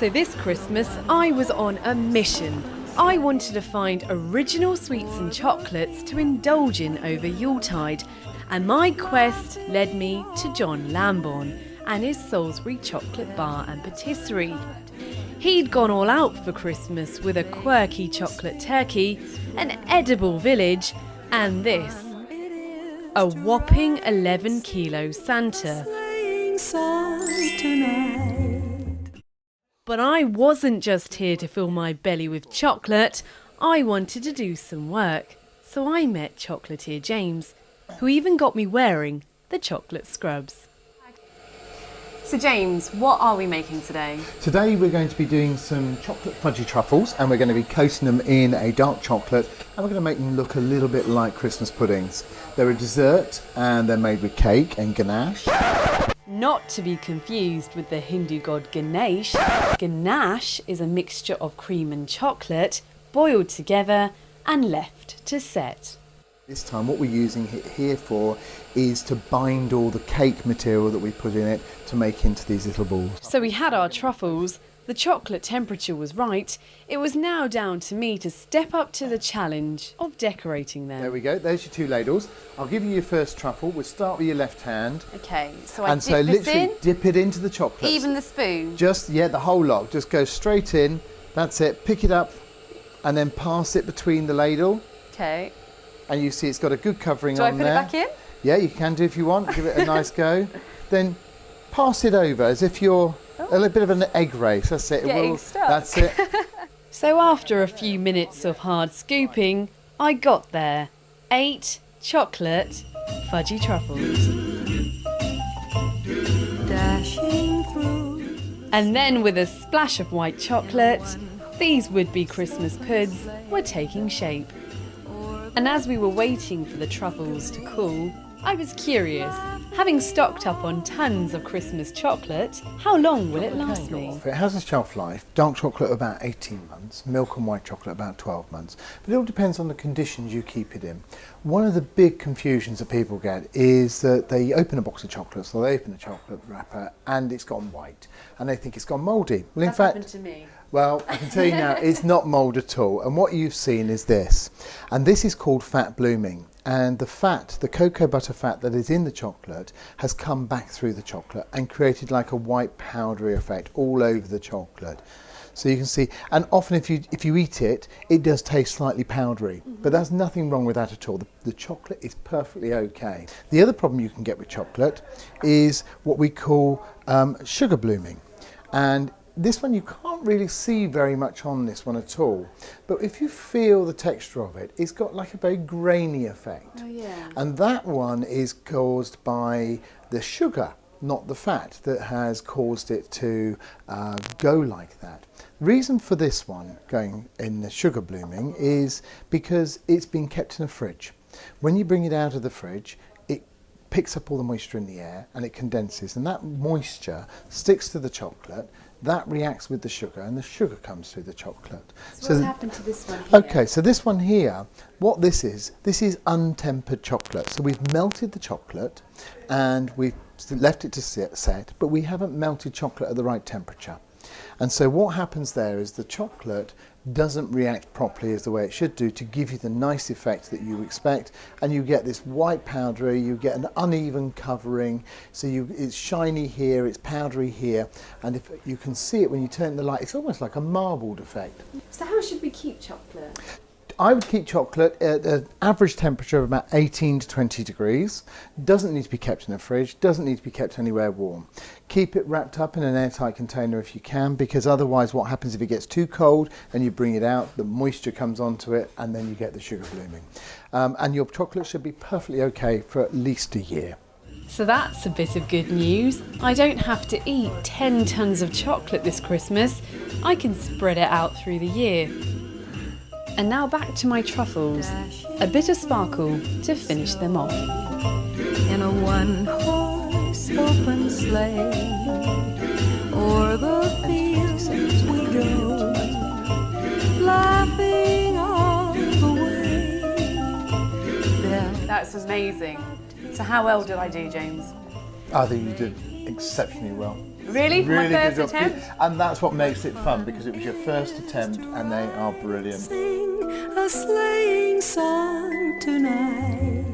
So this Christmas, I was on a mission. I wanted to find original sweets and chocolates to indulge in over Yuletide, and my quest led me to John Lambourne and his Salisbury chocolate bar and patisserie. He'd gone all out for Christmas with a quirky chocolate turkey, an edible village, and this, a whopping 11-kilo Santa. But I wasn't just here to fill my belly with chocolate, I wanted to do some work. So I met chocolatier James, who even got me wearing the chocolate scrubs. So James, what are we making today? Today we're going to be doing some chocolate fudgy truffles, and we're going to be coating them in a dark chocolate, and we're going to make them look a little bit like Christmas puddings. They're a dessert and they're made with cake and ganache. Not to be confused with the Hindu god Ganesh. Ganache is a mixture of cream and chocolate boiled together and left to set. This time what we're using it here for is to bind all the cake material that we put in it to make into these little balls. So we had our truffles, the chocolate temperature was right, it was now down to me to step up to the challenge of decorating them. There we go, there's your two ladles. I'll give you your first truffle. We'll start with your left hand. Okay, so I and dip so this literally in? Dip it into the chocolate. Even the spoon? Just, yeah, the whole lot. Just go straight in, that's it, pick it up and then pass it between the ladle. Okay. And you see it's got a good covering on there. Do I put it back in? Yeah, you can do if you want. Give it a nice go. Then pass it over as if you're a little bit of an egg race. That's it. Getting stuck. That's it. So after a few minutes of hard scooping, I got there. 8 chocolate fudgy truffles. Dashing through. And then with a splash of white chocolate, these would-be Christmas puds were taking shape. And as we were waiting for the truffles to cool, I was curious, having stocked up on tons of Christmas chocolate, how long will it last me? It has a shelf life. Dark chocolate about 18 months, milk and white chocolate about 12 months. But it all depends on the conditions you keep it in. One of the big confusions that people get is that they open a box of chocolates, or they open a chocolate wrapper and it's gone white and they think it's gone mouldy. Well, in fact, happened to me. Well, I can tell you now, it's not mould at all. And what you've seen is this. And this is called fat blooming. And the fat, the cocoa butter fat that is in the chocolate, has come back through the chocolate and created like a white powdery effect all over the chocolate. So you can see, and often if you eat it, it does taste slightly powdery, but there's nothing wrong with that at all. The chocolate is perfectly okay. The other problem you can get with chocolate is what we call sugar blooming. And this one you can't really see very much on this one at all, but if you feel the texture of it, it's got like a very grainy effect. Oh, yeah. And that one is caused by the sugar, not the fat, that has caused it to go like that. The reason for this one going in the sugar blooming is because it's been kept in a fridge. When you bring it out of the fridge, it picks up all the moisture in the air and it condenses, and that moisture sticks to the chocolate. That reacts with the sugar and the sugar comes through the chocolate. So what's happened to this one here? Okay, so this one here, what this is untempered chocolate. So we've melted the chocolate and we've left it to set, but we haven't melted chocolate at the right temperature. And so what happens there is the chocolate doesn't react properly as the way it should do to give you the nice effect that you expect, and you get this white powdery, you get an uneven covering, so it's shiny here, it's powdery here, and if you can see it when you turn the light, it's almost like a marbled effect. So how should we keep chocolate? I would keep chocolate at an average temperature of about 18 to 20 degrees. Doesn't need to be kept in a fridge, doesn't need to be kept anywhere warm. Keep it wrapped up in an airtight container if you can, because otherwise what happens if it gets too cold and you bring it out, the moisture comes onto it and then you get the sugar blooming. And your chocolate should be perfectly okay for at least a year. So that's a bit of good news. I don't have to eat 10 tons of chocolate this Christmas. I can spread it out through the year. And now back to my truffles. A bit of sparkle to finish them off. In a one-horse open sleigh, o'er the fields we go, laughing all the way. That's amazing. So how well did I do, James? I think you did exceptionally well. Really? For my first good job. attempt? And that's what makes it fun, because it was your first attempt and they are brilliant. Sing a sleighing song tonight.